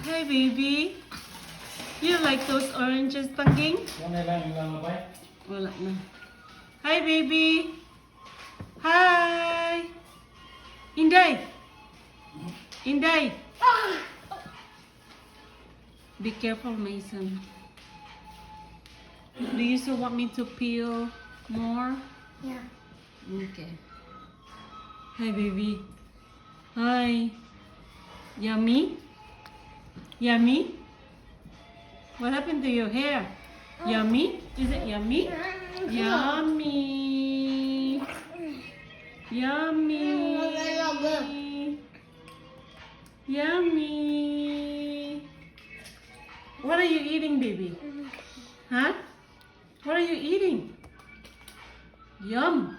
Hi, baby. You like those oranges, Tangging? Wala na. Hi, baby. Hi. Inday. Inday. Be careful, Mason. Do you still want me to peel more? Yeah. Okay. Hi, baby. Hi. Yummy? Yummy? What happened to your hair? Yummy? Is it yummy? Yummy. Yummy. Yummy. What are you eating, baby? Huh? What are you eating? Yum.